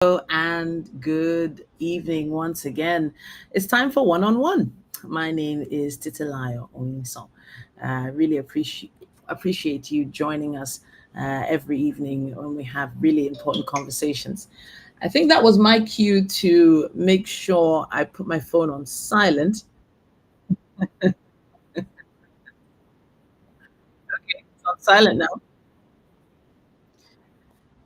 Hello and good evening once again. It's time for one on one. My name is Titilayo Oyinsan. Really appreciate you joining us every evening when we have really important conversations. I think that was my cue to make sure I put my phone on silent. It's on silent now.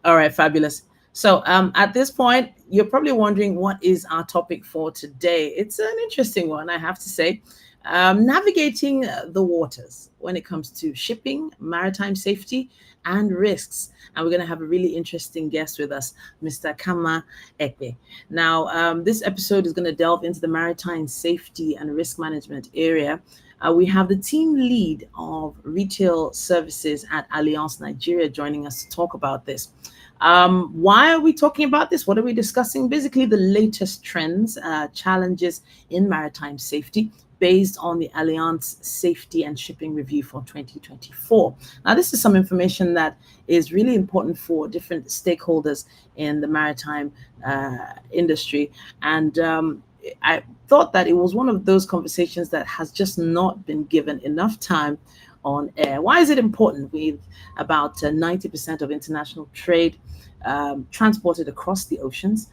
All right, fabulous. So, at this point, you're probably wondering what is our topic for today. It's an interesting one, I have to say. Navigating the waters when it comes to shipping, maritime safety, and risks. And we're going to have a really interesting guest with us, Mr. Kanma Ekpe. Now, this episode is going to delve into the maritime safety and risk management area. We have the team lead of retail services at Allianz Nigeria joining us to talk about this. Why are we talking about this? What are we discussing? Basically, the latest trends, challenges in maritime safety based on the Allianz Safety and Shipping Review for 2024. Now, this is some information that is really important for different stakeholders in the maritime industry. And I thought that it was one of those conversations that has just not been given enough time on air. Why is it important? With about 90% of international trade transported across the oceans,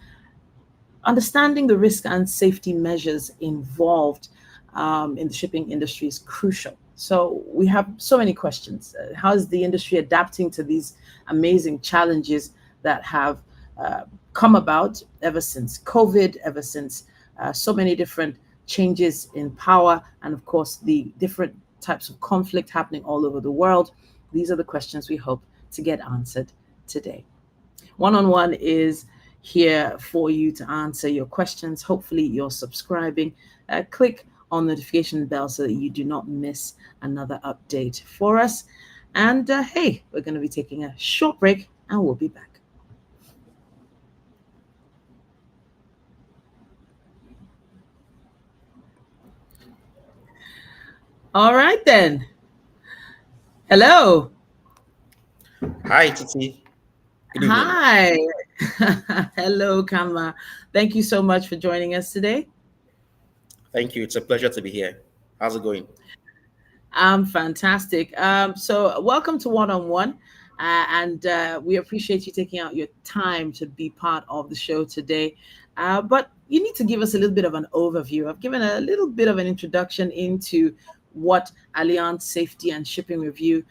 understanding the risk and safety measures involved in the shipping industry is crucial. So we have so many questions. How is the industry adapting to these amazing challenges that have come about ever since COVID, ever since so many different changes in power, and of course, the different types of conflict happening all over the world? These are the questions we hope to get answered today. One on one is here for you to answer your questions. Hopefully, you're subscribing. Click on the notification bell so that you do not miss another update for us. And hey, we're going to be taking a short break and we'll be back. All right, then. Hello. Hi, Titi. Good evening. Hi. Hello, Kama. Thank you so much for joining us today. Thank you. It's a pleasure to be here. How's it going? I'm fantastic. So, welcome to One on One. And we appreciate you taking out your time to be part of the show today. But you need to give us a little bit of an overview. I've given a little bit of an introduction into what Allianz Safety and Shipping Review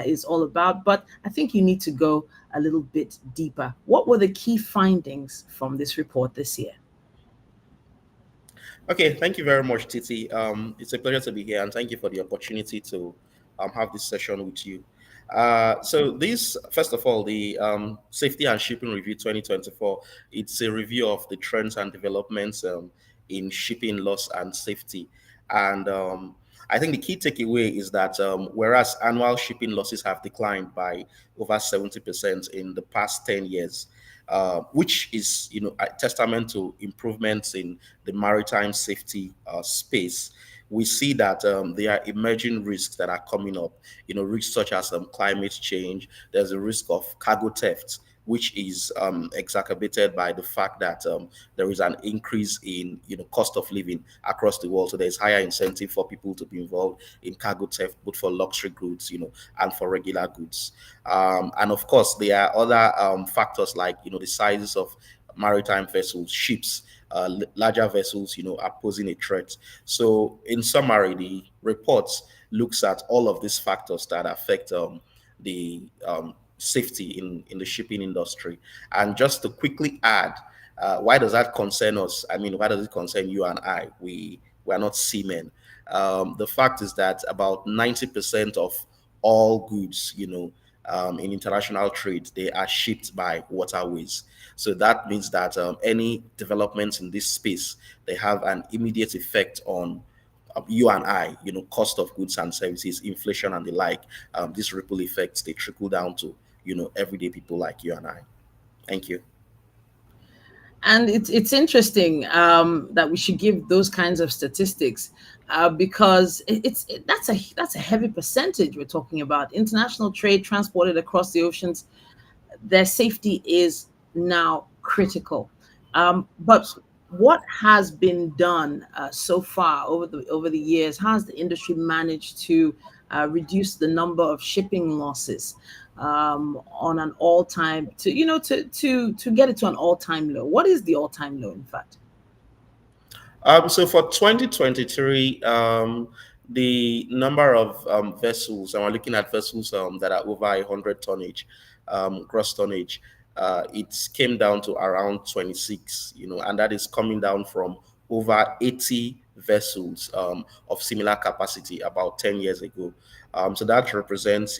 is all about, but I think you need to go a little bit deeper. What were the key findings from this report this year? Okay, thank you very much, Titi. It's a pleasure to be here, and thank you for the opportunity to have this session with you. First of all, the Safety and Shipping Review 2024, it's a review of the trends and developments in shipping loss and safety. And I think the key takeaway is that whereas annual shipping losses have declined by over 70% in the past 10 years, which is a testament to improvements in the maritime safety space. We see that there are emerging risks that are coming up. Risks such as climate change. There's a risk of cargo theft, which is exacerbated by the fact that there is an increase in cost of living across the world. So there's higher incentive for people to be involved in cargo theft, both for luxury goods, and for regular goods. And of course, there are other factors like the sizes of maritime vessels, ships. Larger vessels, are posing a threat. So, in summary, the report looks at all of these factors that affect the safety in the shipping industry. And just to quickly add, why does that concern us? I mean, why does it concern you and I? We are not seamen. The fact is that about 90% of all goods, in international trade, they are shipped by waterways. So that means that any developments in this space, they have an immediate effect on you and I, cost of goods and services, inflation and the like. These ripple effects, they trickle down to, everyday people like you and I. Thank you. And it's interesting that we should give those kinds of statistics because that's a heavy percentage we're talking about. International trade transported across the oceans, their safety is now critical. But what has been done so far over the years? How has the industry managed to reduce the number of shipping losses on an all-time to to get it to an all-time low? What is the all-time low, in fact? So for 2023, the number of vessels, and we're looking at vessels that are over 100 tonnage, gross tonnage, it came down to around 26, and that is coming down from over 80 vessels of similar capacity about 10 years ago. So that represents,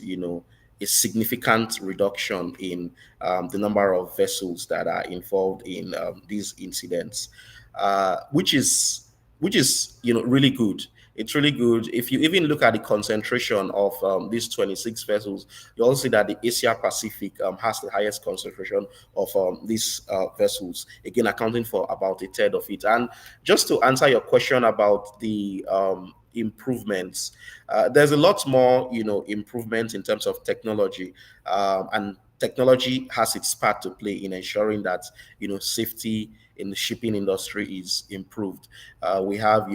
a significant reduction in the number of vessels that are involved in these incidents, which is really good. It's really good. If you even look at the concentration of these 26 vessels, you also see that the Asia Pacific has the highest concentration of these vessels, again accounting for about a third of it. And just to answer your question about the improvements, there's a lot more, improvement in terms of technology, and technology has its part to play in ensuring that safety in the shipping industry is improved. We have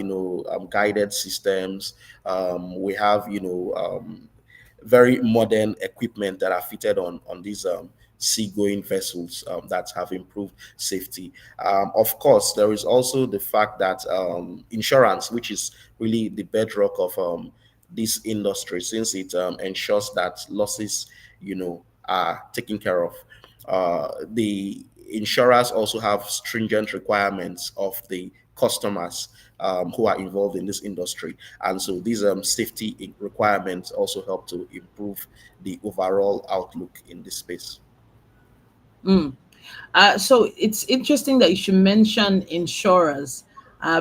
guided systems. We have very modern equipment that are fitted on these seagoing vessels that have improved safety. Of course, there is also the fact that insurance, which is really the bedrock of this industry, since it ensures that losses, are taken care of. The insurers also have stringent requirements of the customers who are involved in this industry, and so these safety requirements also help to improve the overall outlook in this space. Mm. So it's interesting that you should mention insurers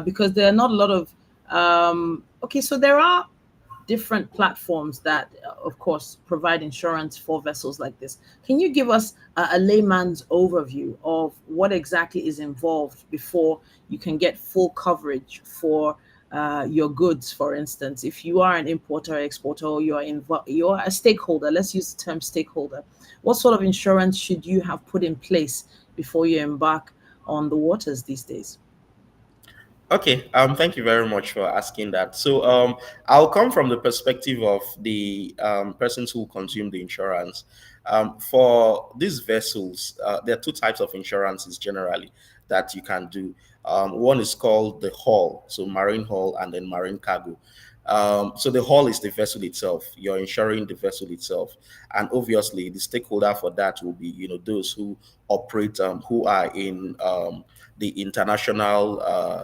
because there are not a lot of. Okay, so there are different platforms that, of course, provide insurance for vessels like this. Can you give us a layman's overview of what exactly is involved before you can get full coverage for your goods? For instance, if you are an importer or exporter, or you're a stakeholder, let's use the term stakeholder, what sort of insurance should you have put in place before you embark on the waters these days? Okay, thank you very much for asking that. So, I'll come from the perspective of the persons who consume the insurance. For these vessels, there are two types of insurances generally that you can do. One is called the hull, so marine hull, and then marine cargo. So the hull is the vessel itself. You're insuring the vessel itself, and obviously the stakeholder for that will be those who operate, who are in the international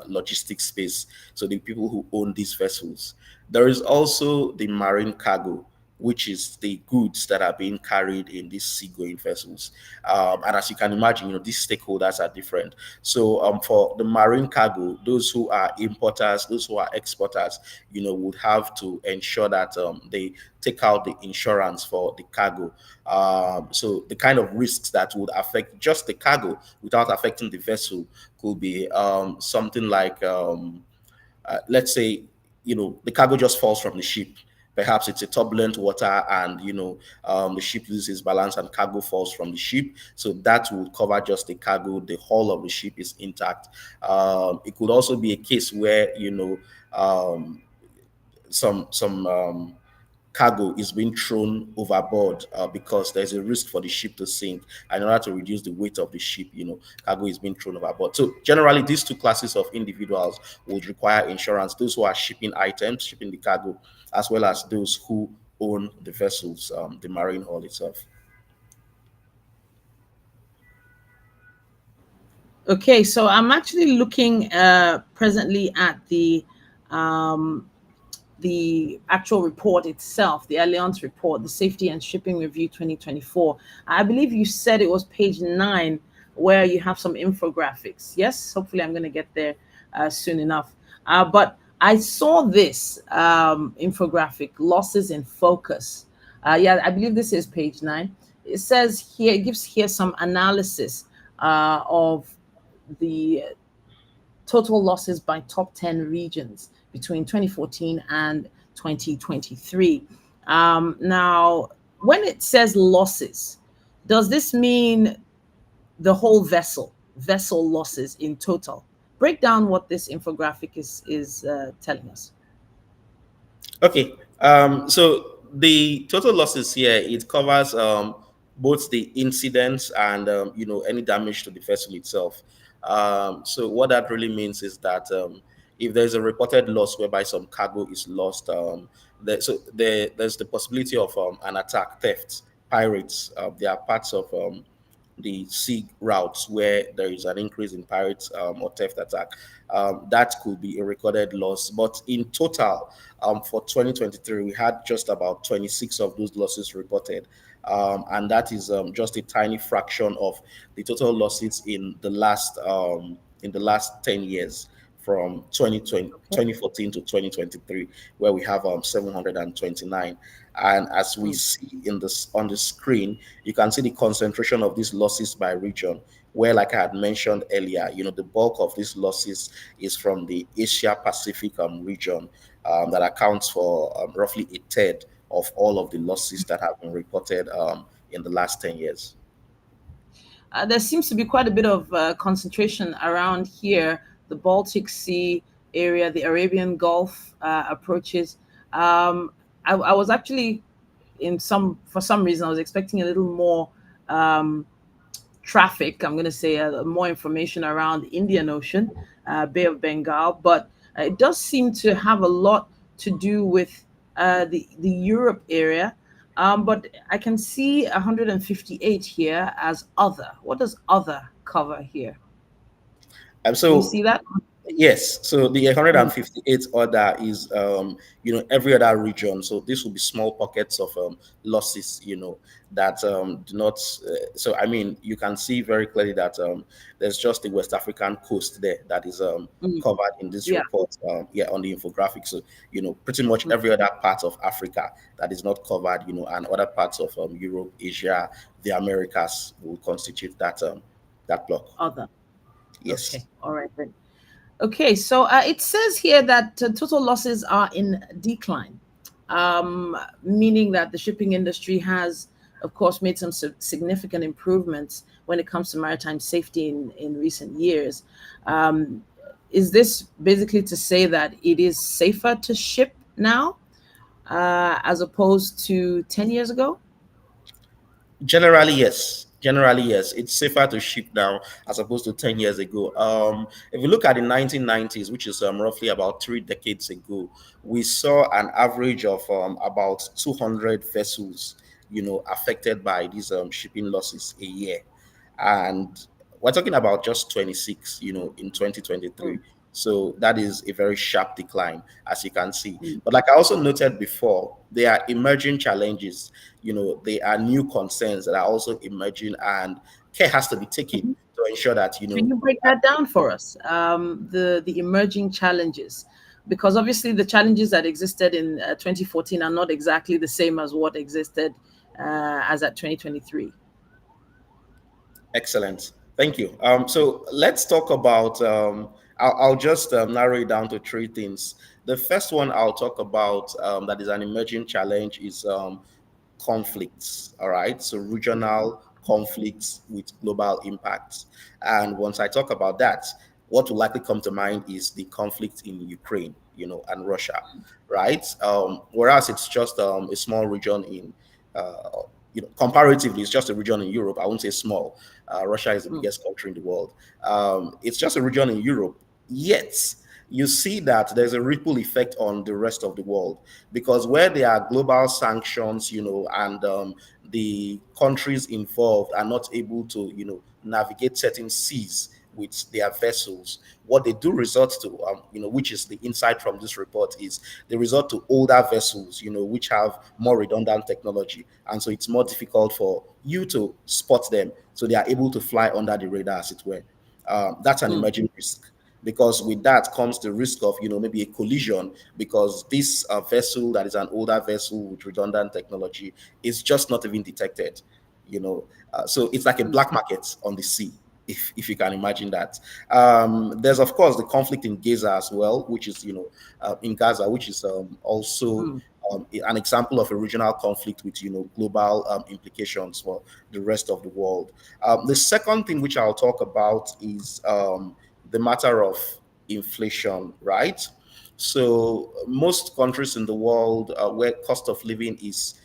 logistics space. So the people who own these vessels. There is also the marine cargo, which is the goods that are being carried in these seagoing vessels. And as you can imagine, these stakeholders are different. So for the marine cargo, those who are importers, those who are exporters, would have to ensure that they take out the insurance for the cargo. So the kind of risks that would affect just the cargo without affecting the vessel could be something like, let's say, the cargo just falls from the ship. Perhaps it's a turbulent water, and the ship loses balance and cargo falls from the ship. So that would cover just the cargo. The hull of the ship is intact. It could also be a case where um, some cargo is being thrown overboard because there's a risk for the ship to sink. And in order to reduce the weight of the ship, cargo is being thrown overboard. So generally, these two classes of individuals would require insurance: those who are shipping items, shipping the cargo, as well as those who own the vessels, the marine hull itself. Okay, so I'm actually looking presently at um, the actual report itself, the Allianz report, the Safety and Shipping Review 2024. I believe you said it was page 9, where you have some infographics. Yes, hopefully I'm going to get there soon enough. But I saw this infographic, losses in focus. Yeah, I believe this is page 9. It says here, it gives here some analysis of the total losses by top 10 regions between 2014 and 2023. Now, when it says losses, does this mean the whole vessel? vessel losses in total. Break down what this infographic is telling us. Okay. So the total losses here, it covers both the incidents and any damage to the vessel itself. So what that really means is that if there's a reported loss whereby some cargo is lost, there's the possibility of an attack, theft, pirates. There are parts of the sea routes where there is an increase in pirates or theft attack. That could be a recorded loss. But in total, for 2023, we had just about 26 of those losses reported. And that is just a tiny fraction of the total losses in the last 10 years from 2014 to 2023, where we have 729. And as we Mm. see in this on the screen, you can see the concentration of these losses by region, where, like I had mentioned earlier, the bulk of these losses is from the Asia Pacific region, that accounts for roughly a third of all of the losses that have been reported in the last 10 years. There seems to be quite a bit of concentration around here, the Baltic Sea area, the Arabian Gulf approaches. I was actually for some reason, I was expecting a little more um, traffic. I'm going to say more information around the Indian Ocean, Bay of Bengal, but it does seem to have a lot to do with the Europe area. But I can see 158 here as other. What does other cover here? Do you So see that? yes, so the Mm, 158 order is every other region. So this will be small pockets of losses, that do not. So I mean, you can see very clearly that there's just the West African coast there that is mm, covered in this yeah. report. Yeah, on the infographic. So pretty much Mm, every other part of Africa that is not covered, and other parts of Europe, Asia, the Americas will constitute that block. other. Yes. Okay. All right then. Okay, so it says here that total losses are in decline, meaning that the shipping industry has, of course, made some significant improvements when it comes to maritime safety in recent years. Um, is this basically to say that it is safer to ship now as opposed to 10 years ago? Generally, yes. Generally, yes. It's safer to ship now as opposed to 10 years ago. If you look at the 1990s, which is roughly about 3 decades ago, we saw an average of about 200 vessels, affected by these shipping losses a year. And we're talking about just 26, in 2023. Mm, So that is a very sharp decline, as you can see. mm, But like I also noted before, there are emerging challenges, there are new concerns that are also emerging, and care has to be taken mhm. to ensure that, Can you break that down for us? The emerging challenges, because obviously the challenges that existed in 2014 are not exactly the same as what existed as at 2023. excellent. Thank you. So let's talk about, I'll just narrow it down to three things. The first one I'll talk about, that is an emerging challenge, is conflicts. All right. So regional conflicts with global impacts. And once I talk about that, what will likely come to mind is the conflict in Ukraine, and Russia, right? Whereas it's just a small region in, comparatively, it's just a region in Europe. I won't say small. Russia is the Mm, biggest country in the world. It's just a region in Europe. Yet, you see that there's a ripple effect on the rest of the world, because where there are global sanctions, and the countries involved are not able to, navigate certain seas with their vessels, what they do resort to, which is the insight from this report, is they resort to older vessels, which have more redundant technology. And so it's more difficult for you to spot them. So they are able to fly under the radar, as it were. That's an mm, emerging risk, because with that comes the risk of maybe a collision, because this vessel that is an older vessel with redundant technology is just not even detected. So it's like a mm, black market on the sea, if you can imagine that. There's of course the conflict in Gaza as well, which is in Gaza, which is also mm, an example of a regional conflict with global implications for the rest of the world. The second thing which I'll talk about is the matter of inflation, right? So most countries in the world where cost of living is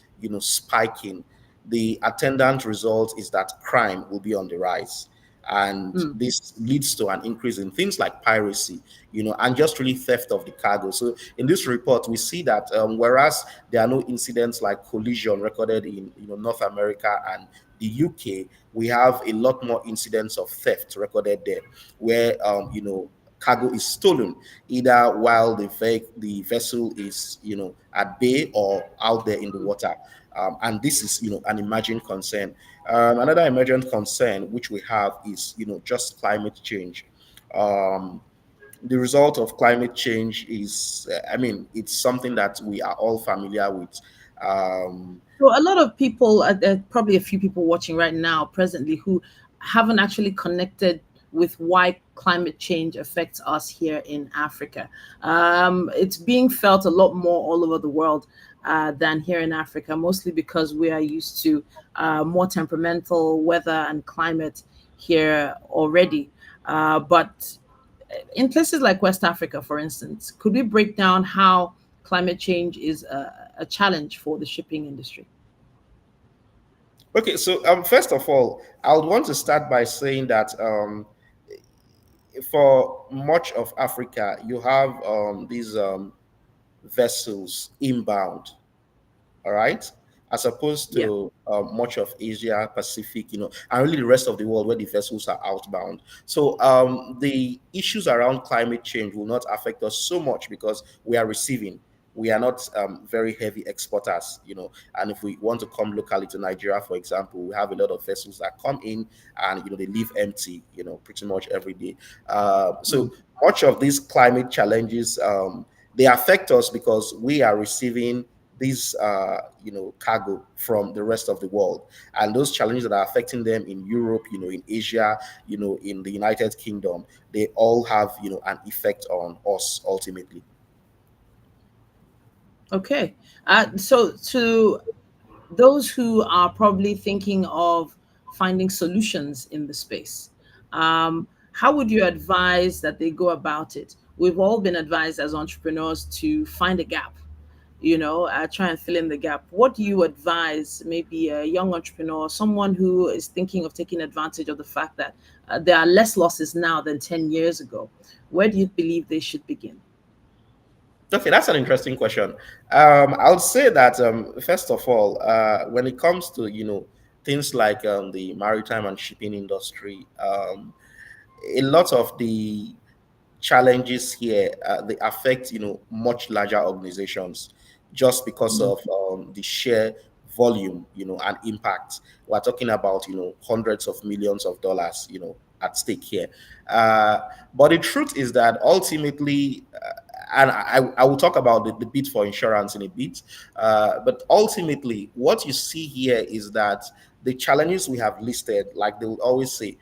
spiking, the attendant result is that crime will be on the rise, and Mm. this leads to an increase in things like piracy, and just really theft of the cargo. So in this report, we see that whereas there are no incidents like collision recorded in North America and the UK, we have a lot more incidents of theft recorded there, where cargo is stolen either while the vessel is at bay or out there in the water. And this is an emerging concern. Another emergent concern which we have is just climate change. Um, the result of climate change is, I mean, it's something that we are all familiar with. Um, So a lot of people, probably a few people watching right now, presently, who haven't actually connected with why climate change affects us here in Africa. It's being felt a lot more all over the world than here in Africa, mostly because we are used to more temperamental weather and climate here already. But in places like West Africa, for instance, could we break down how climate change is a challenge for the shipping industry? okay, so first of all, I would want to start by saying that for much of Africa, you have these vessels inbound, all right, as opposed Yeah. to much of Asia Pacific, and really the rest of the world where the vessels are outbound. So the issues around climate change will not affect us so much because we are receiving. We are not very heavy exporters, and if we want to come locally to Nigeria, for example, we have a lot of vessels that come in and they leave empty, pretty much every day. Mm. So much of these climate challenges, they affect us because we are receiving these cargo from the rest of the world, and those challenges that are affecting them in Europe, in Asia, in the United Kingdom, they all have an effect on us ultimately. Okay. So, to those who are probably thinking of finding solutions in the space, how would you advise that they go about it? We've all been advised as entrepreneurs to find a gap, try and fill in the gap. What do you advise maybe a young entrepreneur, someone who is thinking of taking advantage of the fact that there are less losses now than 10 years ago? Where do you believe they should begin? Okay, that's an interesting question. I would say that first of all, when it comes to things like the maritime and shipping industry, a lot of the challenges here they affect much larger organizations just because Mm. of the sheer volume and impact. We're talking about hundreds of millions of dollars at stake here. uh, but the truth is that ultimately, and I will talk about the bit for insurance in a bit, but ultimately what you see here is that the challenges we have listed, like they will always say,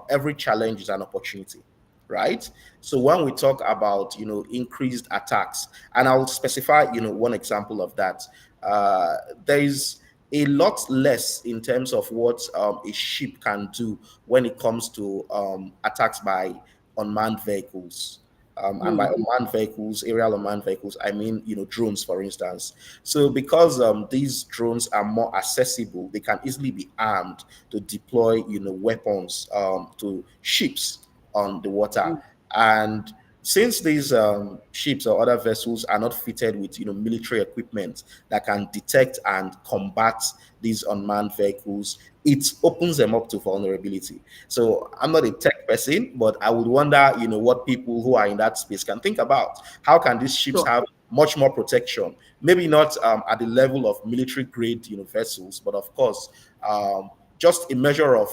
every challenge is an opportunity, right? So when we talk about increased attacks, and I'll specify one example of that, uh, there is a lot less in terms of what a ship can do when it comes to attacks by unmanned vehicles. And by Mm. unmanned vehicles, aerial unmanned vehicles, I mean, drones, for instance. So because these drones are more accessible, they can easily be armed to deploy, weapons to ships on the water. Mm. And since these ships or other vessels are not fitted with military equipment that can detect and combat these unmanned vehicles, it opens them up to vulnerability. So I'm not a tech person, but I would wonder what people who are in that space can think about. How can these ships Sure. have much more protection? Maybe not at the level of military grade vessels, but of course, just a measure of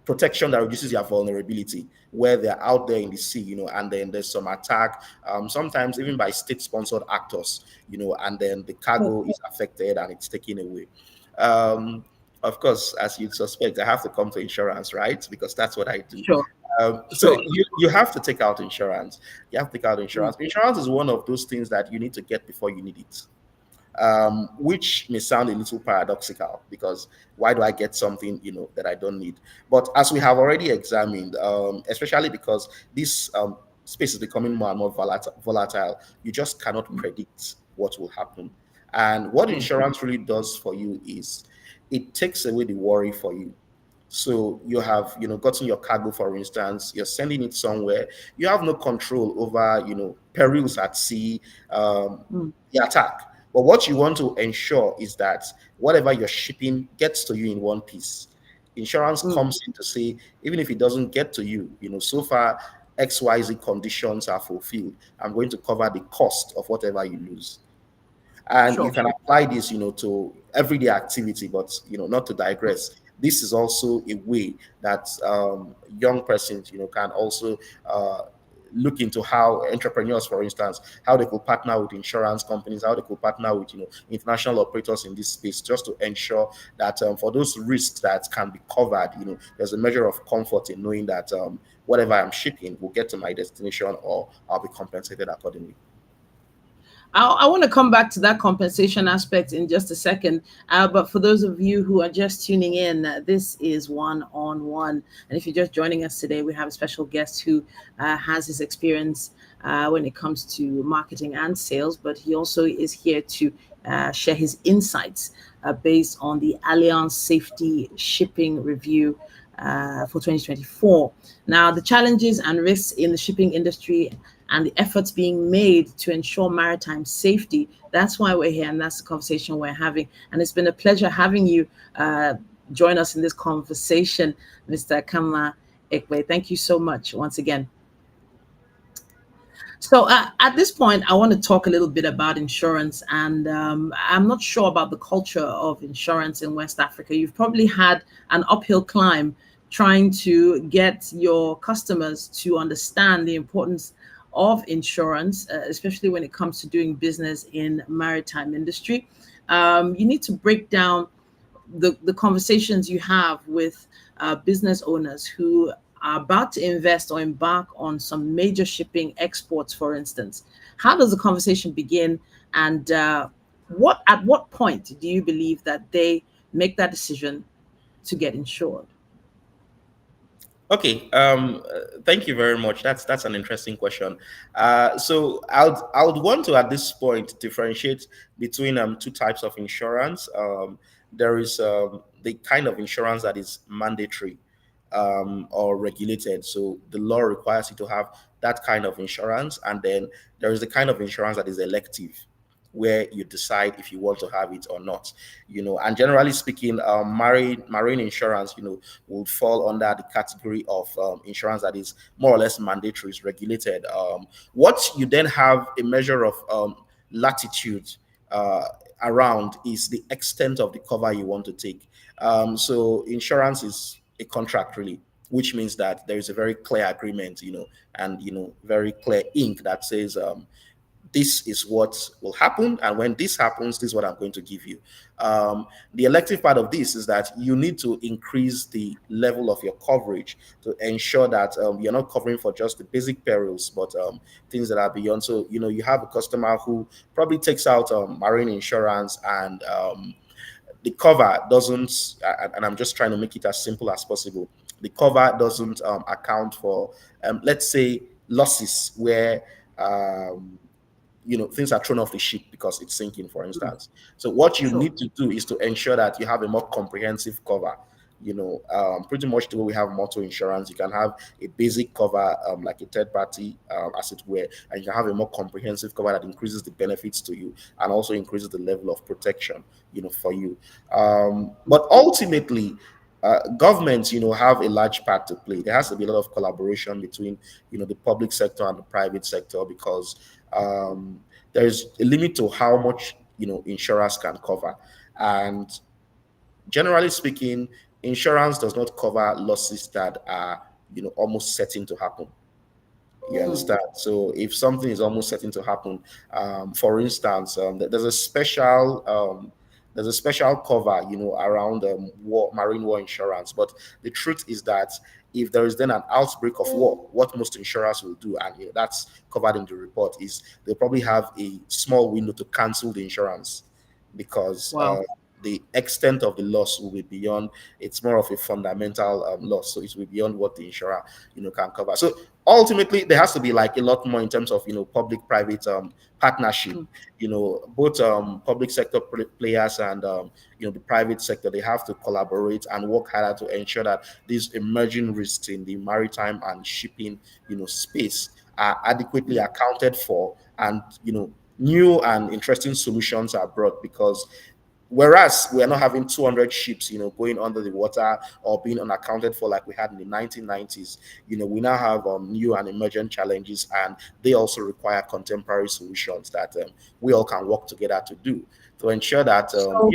protection that reduces your vulnerability where they're out there in the sea, and then there's some attack, sometimes even by state-sponsored actors, and then the Sure. cargo is affected and it's taken away. Um, of course, as you'd suspect, I have to come to insurance, right? Because that's what I do. Sure. So Sure. you have to take out insurance. You have to take out Mm. insurance. Insurance is one of those things that you need to get before you need it. which may sound a little paradoxical because why do I get something that I don't need? But as we have already examined, especially because this space is becoming more and more volatile, you just cannot predict what will happen. And what Mm, insurance really does for you is it takes away the worry for you. So you have, gotten your cargo, for instance, you're sending it somewhere. You have no control over, perils at sea, mm, the attack. But what you want to ensure is that whatever you're shipping gets to you in one piece. Insurance mm. comes in to say, even if it doesn't get to you, so far XYZ conditions are fulfilled. I'm going to cover the cost of whatever you lose. And you Sure. can apply this to everyday activity, but not to digress. This is also a way that young persons can also look into how entrepreneurs, for instance, how they could partner with insurance companies, how they could partner with international operators in this space, just to ensure that for those risks that can be covered, there's a measure of comfort in knowing that whatever I'm shipping will get to my destination, or I'll be compensated accordingly. I want to come back to that compensation aspect in just a second. But for those of you who are just tuning in, this is one on one. And if you're just joining us today, we have a special guest who has his experience when it comes to marketing and sales, but he also is here to share his insights based on the Allianz Safety Shipping Review for 2024. Now, the challenges and risks in the shipping industry and the efforts being made to ensure maritime safety. That's why we're here, and that's the conversation we're having. And it's been a pleasure having you join us in this conversation, Mr. Kanma Ekpe. Thank you so much once again. So at this point, I want to talk a little bit about insurance, and I'm not sure about the culture of insurance in West Africa. You've probably had an uphill climb trying to get your customers to understand the importance of insurance, especially when it comes to doing business in maritime industry. You need to break down the conversations you have with business owners who are about to invest or embark on some major shipping exports, for instance. How does the conversation begin? And what at what point do you believe that they make that decision to get insured? Okay, thank you very much. That's an interesting question. So I would want to at this point differentiate between two types of insurance. There is the kind of insurance that is mandatory or regulated. So the law requires you to have that kind of insurance, and then there is the kind of insurance that is elective, where you decide if you want to have it or not. And generally speaking, marine insurance would fall under the category of insurance that is more or less mandatory, is regulated. What you then have a measure of latitude uh, around is the extent of the cover you want to take. So insurance is a contract, really, which means that there is a very clear agreement, and very clear ink that says this is what will happen, and when this happens, this is what I'm going to give you. The elective part of this is that you need to increase the level of your coverage to ensure that you're not covering for just the basic perils, but things that are beyond. So you have a customer who probably takes out marine insurance, and the cover doesn't, and I'm just trying to make it as simple as possible. The cover doesn't account for, let's say, losses where things are thrown off the ship because it's sinking, for Mm, instance. So what you sure. need to do is to ensure that you have a more comprehensive cover. Pretty much the way we have motor insurance, you can have a basic cover, like a third party, as it were, and you can have a more comprehensive cover that increases the benefits to you and also increases the level of protection for you. But ultimately, governments have a large part to play. There has to be a lot of collaboration between the public sector and the private sector, because there's a limit to how much insurance can cover. And generally speaking, insurance does not cover losses that are almost certain to happen. You Mm, understand? So if something is almost certain to happen, for instance, there's a special cover, around marine war insurance. But the truth is that if there is then an outbreak of war, what most insurers will do, and that's covered in the report, is they'll probably have a small window to cancel the insurance. because Wow. the extent of the loss will be beyond. It's more of a fundamental loss, so it will be beyond what the insurer can cover. So ultimately, there has to be like a lot more in terms of public-private partnership. Mm. Both public sector players and the private sector, they have to collaborate and work harder to ensure that these emerging risks in the maritime and shipping space are adequately accounted for, and new and interesting solutions are brought. Because whereas we are not having 200 ships going under the water or being unaccounted for like we had in the 1990s, we now have new and emergent challenges, and they also require contemporary solutions that we all can work together to do, to ensure that So,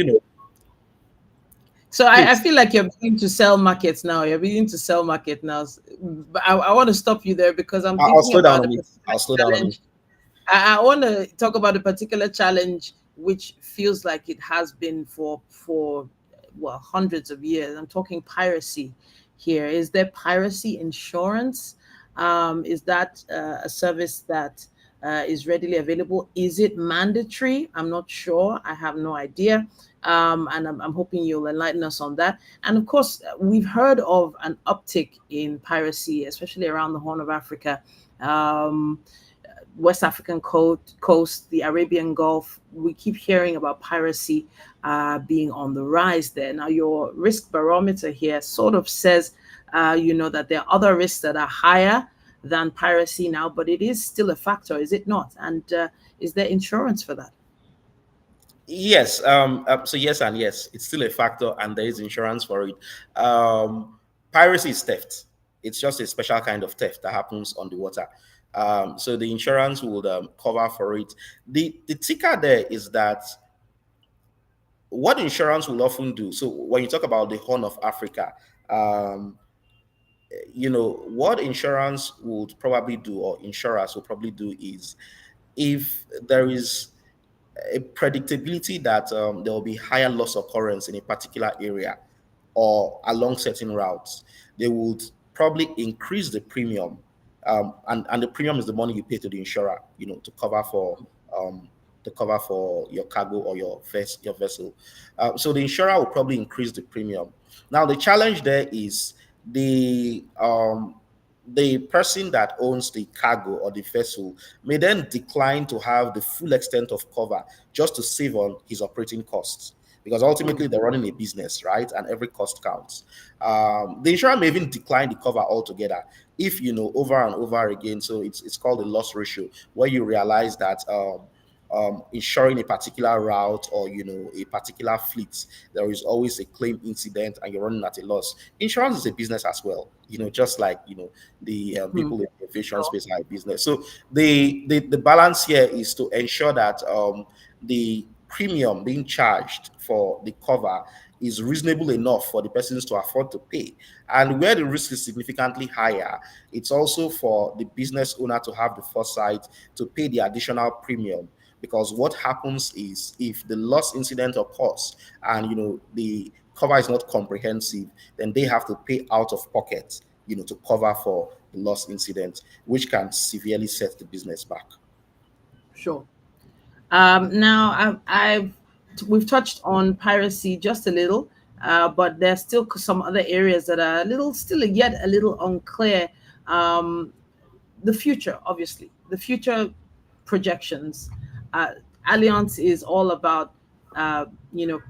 so I please. feel like you're beginning to sell markets now. You're beginning to sell market now. But I want to stop you there because I'm I'll thinking slow down about a on it. particular I'll slow down on it. challenge. I want to talk about a particular challenge which feels like it has been for well, hundreds of years. I'm talking piracy here. Is there piracy insurance? Is that a service that is readily available? Is it mandatory? I'm not sure. I have no idea. And I'm hoping you'll enlighten us on that. And of course, we've heard of an uptick in piracy, especially around the Horn of Africa. Um, West African coast, the Arabian Gulf. We keep hearing about piracy being on the rise there. Now, your risk barometer here sort of says, that there are other risks that are higher than piracy now, but it is still a factor, is it not? And is there insurance for that? Yes. So yes and yes, it's still a factor, and there is insurance for it. Piracy is theft. It's just a special kind of theft that happens on the water. So the insurance would cover for it. The ticker there is that what insurance will often do. So when you talk about the Horn of Africa, um, what insurance would probably do, or insurers will probably do, is if there is a predictability that there will be higher loss occurrence in a particular area or along certain routes, they would probably increase the premium. And the premium is the money you pay to the insurer, um, to cover for your cargo or your vessel. So the insurer will probably increase the premium. Now the challenge there is the person that owns the cargo or the vessel may then decline to have the full extent of cover just to save on his operating costs, because Mm. ultimately they're running a business, right? And every cost counts. The insurer may even decline the cover altogether if over and over again. So it's called a loss ratio, where you realize that insuring a particular route or a particular fleet, there is always a claim incident and you're running at a loss. Insurance is a business as well, just like the Mm. people in the aviation Sure. space are a business. So the balance here is to ensure that the premium being charged for the cover is reasonable enough for the persons to afford to pay. And where the risk is significantly higher, it's also for the business owner to have the foresight to pay the additional premium. Because what happens is, if the loss incident occurs and the cover is not comprehensive, then they have to pay out of pocket, to cover for the loss incident, which can severely set the business back. Sure. Now, we've touched on piracy just a little, but there's still some other areas that are a little, still yet a little unclear. Um, the future, obviously, the future projections. Uh, Allianz is all about,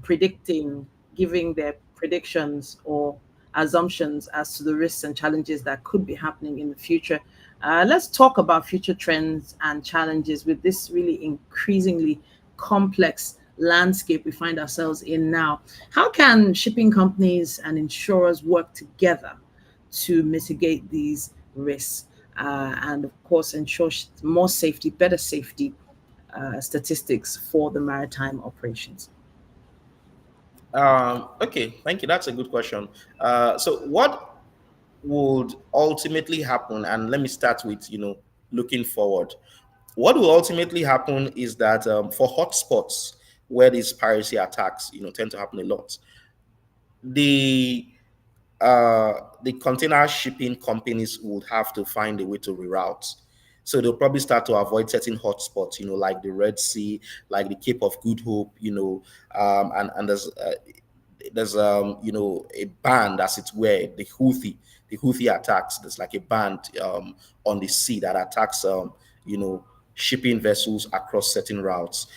predicting, giving their predictions or assumptions as to the risks and challenges that could be happening in the future. Let's talk about future trends and challenges with this really increasingly complex landscape we find ourselves in now. How can shipping companies and insurers work together to mitigate these risks and, of course, ensure more safety, better safety statistics for the maritime operations? Okay, thank you. That's a good question. So what would ultimately happen, and let me start with looking forward. What will ultimately happen is that for hotspots where these piracy attacks tend to happen a lot, the the container shipping companies would have to find a way to reroute. So they'll probably start to avoid certain hotspots, like the Red Sea, like the Cape of Good Hope, and there's a band, as it were, the Houthi attacks. There's like a band on the sea that attacks you know shipping vessels across certain routes.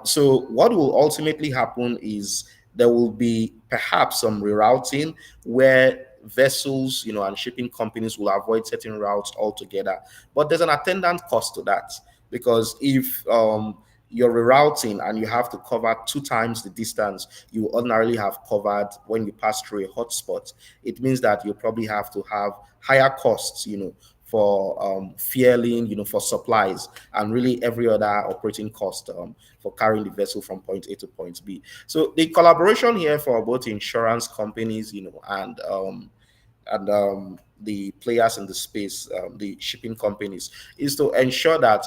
So what will ultimately happen is there will be perhaps some rerouting where vessels, and shipping companies will avoid certain routes altogether. But there's an attendant cost to that, because if you're rerouting and you have to cover two times the distance you ordinarily have covered when you pass through a hotspot, it means that you probably have to have higher costs, for fueling, for supplies, and really every other operating cost for carrying the vessel from point A to point B. So the collaboration here for both insurance companies, and the players in the space, the shipping companies, is to ensure that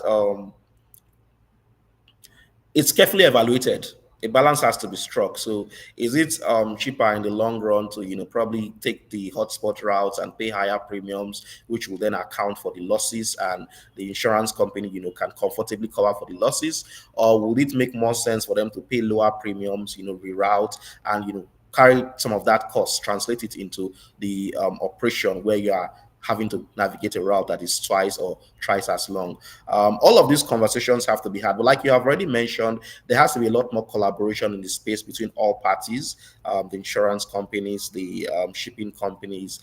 it's carefully evaluated. A balance has to be struck. So, is it cheaper in the long run to probably take the hotspot routes and pay higher premiums, which will then account for the losses, and the insurance company can comfortably cover for the losses, or would it make more sense for them to pay lower premiums, reroute, and carry some of that cost, translate it into the operation where you are having to navigate a route that is twice or thrice as long. All of these conversations have to be had. But like you have already mentioned, there has to be a lot more collaboration in the space between all parties, the insurance companies, the shipping companies,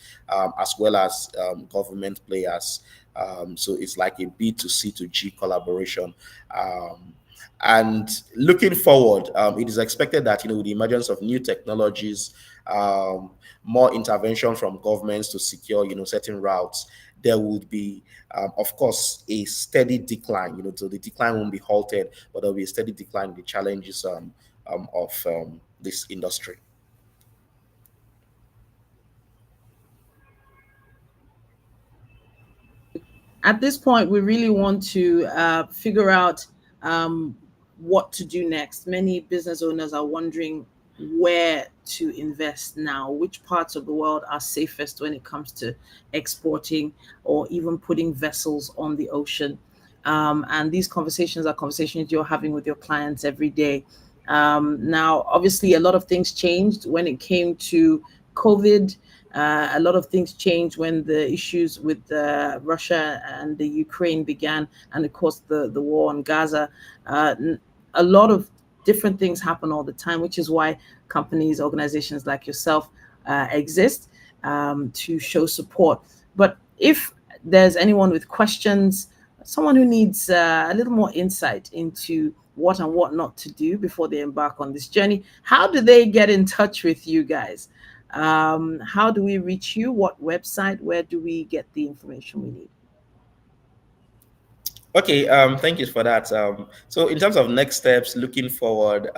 as well as government players. So it's like a B to C to G collaboration. And looking forward, it is expected that with the emergence of new technologies, more intervention from governments to secure certain routes, there would be, of course, a steady decline. So the decline won't be halted, but there'll be a steady decline in the challenges of this industry. At this point, we really want to figure out what to do next. Many business owners are wondering where to invest now, which parts of the world are safest when it comes to exporting or even putting vessels on the ocean. And these conversations are conversations you're having with your clients every day. Now, obviously, a lot of things changed when it came to COVID. A lot of things changed when the issues with Russia and the Ukraine began, and of course the war on Gaza. Uh, a lot of different things happen all the time, which is why companies, organizations like yourself exist, to show support. But if there's anyone with questions, someone who needs a little more insight into what and what not to do before they embark on this journey, how do they get in touch with you guys? How do we reach you? What website? Where do we get the information we need? Okay, thank you for that. So in terms of next steps, looking forward,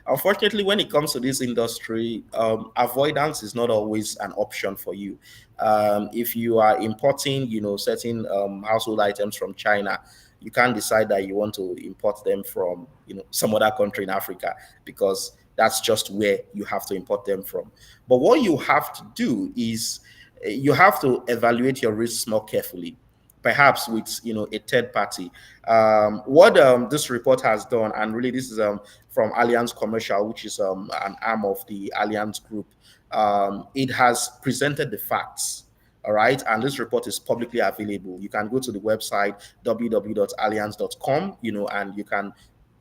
unfortunately, when it comes to this industry, avoidance is not always an option for you. If you are importing, certain household items from China, you can't decide that you want to import them from, some other country in Africa, because that's just where you have to import them from. But what you have to do is you have to evaluate your risks more carefully, perhaps with a third party. What this report has done, and really this is from Allianz Commercial, which is an arm of the Allianz Group. It has presented the facts. All right, and this report is publicly available. You can go to the website www.allianz.com, and you can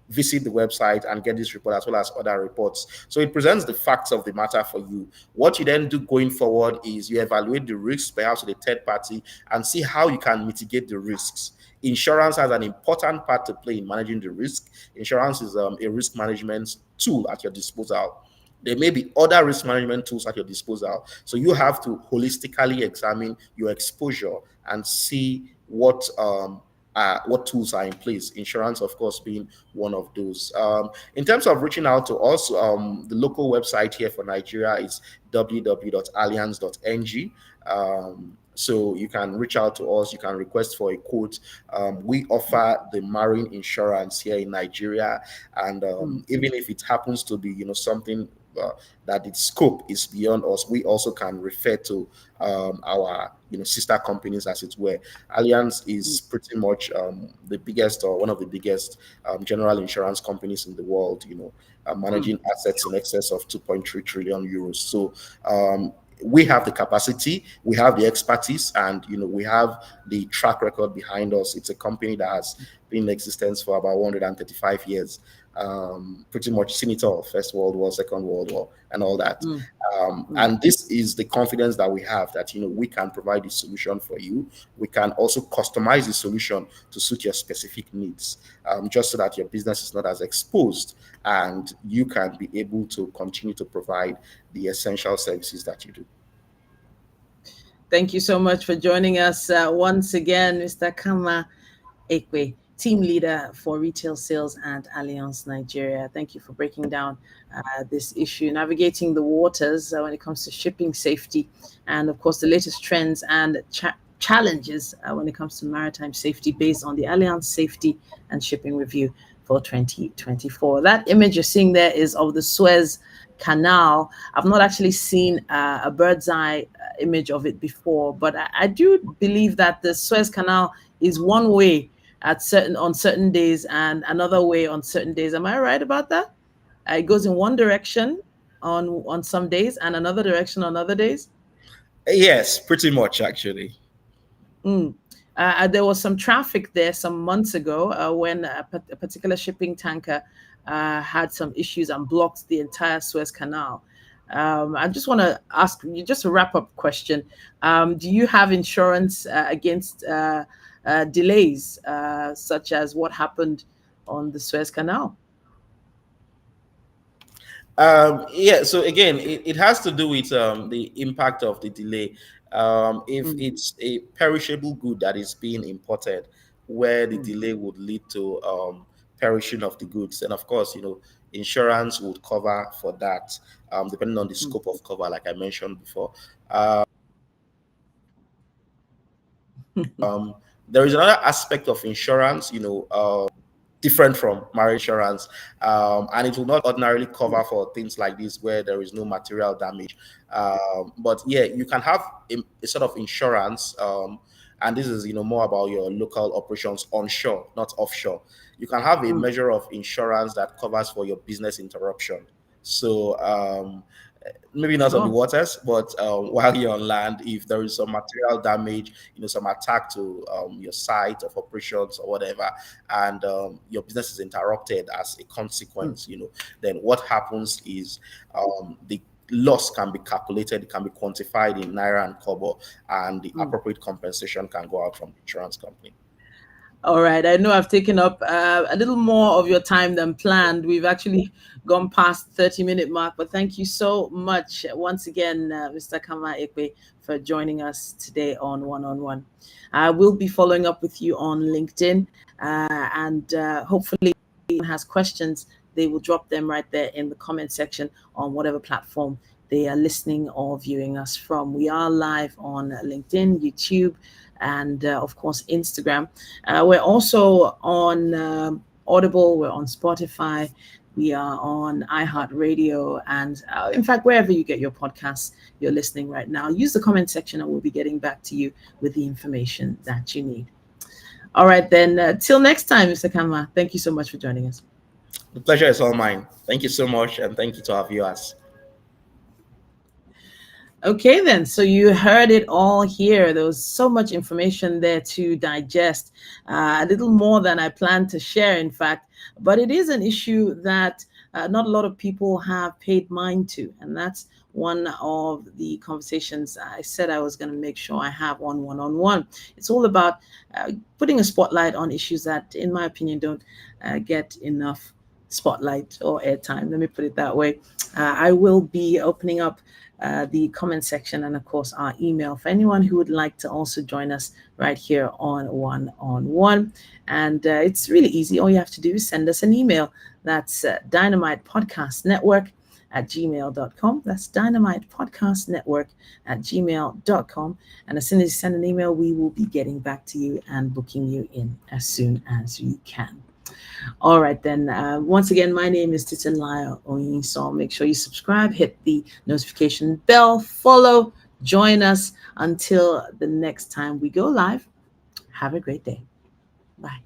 visit the website and get this report as well as other reports. So it presents the facts of the matter for you. What you then do going forward is you evaluate the risks, perhaps with a third party, and see how you can mitigate the risks. Insurance has an important part to play in managing the risk. Insurance is a risk management tool at your disposal. There may be other risk management tools at your disposal. So you have to holistically examine your exposure and see what tools are in place. Insurance, of course, being one of those. In terms of reaching out to us, the local website here for Nigeria is www.allianz.ng. So you can reach out to us. You can request for a quote. We offer the marine insurance here in Nigeria, and Mm. even if it happens to be, something that its scope is beyond us, we also can refer to our sister companies, as it were. Allianz is pretty much the biggest, or one of the biggest, general insurance companies in the world. Managing assets in excess of 2.3 trillion euros. So we have the capacity, we have the expertise, and we have the track record behind us. It's a company that has been in existence for about 135 years. Pretty much seen it all: First World War, Second World War, and all that. And this is the confidence that we have, that we can provide the solution for you. We can also customize the solution to suit your specific needs, just so that your business is not as exposed, and you can be able to continue to provide the essential services that you do. Thank you so much for joining us once again, Mr. Kanma Ekpe, team leader for retail sales at Allianz Nigeria. Thank you for breaking down this issue, navigating the waters when it comes to shipping safety, and of course the latest trends and challenges when it comes to maritime safety, based on the Allianz Safety and Shipping Review for 2024. That image you're seeing there is of the Suez Canal. I've not actually seen a bird's eye image of it before, but I do believe that the Suez Canal is one way on certain days and another way on certain days. Am I right about that? It goes in one direction on some days and another direction on other days. Yes, pretty much, actually. There was some traffic there some months ago when a particular shipping tanker had some issues and blocked the entire Suez Canal. I just want to ask you just a wrap-up question. Do you have insurance against delays such as what happened on the Suez Canal? Yeah, so again, it has to do with the impact of the delay. If it's a perishable good that is being imported, where the delay would lead to perishing of the goods, and of course, insurance would cover for that, depending on the scope of cover, like I mentioned before. There is another aspect of insurance, different from marine insurance, and it will not ordinarily cover for things like this where there is no material damage. But yeah, you can have a sort of insurance, and this is more about your local operations onshore, not offshore. You can have a measure of insurance that covers for your business interruption. So maybe not on the waters, but while you're on land, if there is some material damage, some attack to your site of operations or whatever, and your business is interrupted as a consequence, then what happens is the loss can be calculated, it can be quantified in naira and kobo, and the appropriate compensation can go out from the insurance company. All right. I know I've taken up a little more of your time than planned. We've actually gone past 30-minute mark, but thank you so much once again, Mr. Kanma Ekpe, for joining us today on One-on-One. I will be following up with you on LinkedIn, and hopefully if anyone has questions, they will drop them right there in the comment section on whatever platform they are listening or viewing us from. We are live on LinkedIn, YouTube, and of course Instagram. We're also on Audible, we're on Spotify, we are on iHeartRadio, and in fact wherever you get your podcasts, you're listening right now. Use the comment section and we'll be getting back to you with the information that you need. All right then, till next time, Mr. Kanma, thank you so much for joining us. The pleasure is all mine. Thank you so much, and thank you to our viewers. Okay, then. So you heard it all here. There was so much information there to digest, a little more than I planned to share, in fact. But it is an issue that not a lot of people have paid mind to. And that's one of the conversations I said I was going to make sure I have on One-on-One. It's all about putting a spotlight on issues that, in my opinion, don't get enough spotlight or airtime. Let me put it that way. I will be opening up the comment section and of course our email for anyone who would like to also join us right here on One-on-One. And it's really easy. All you have to do is send us an email. That's dynamitepodcastnetwork@gmail.com. That's dynamitepodcastnetwork@gmail.com. And as soon as you send an email, we will be getting back to you and booking you in as soon as we can. All right, then. Once again, my name is Titilayo Oyinsan. Make sure you subscribe, hit the notification bell, follow, join us until the next time we go live. Have a great day. Bye.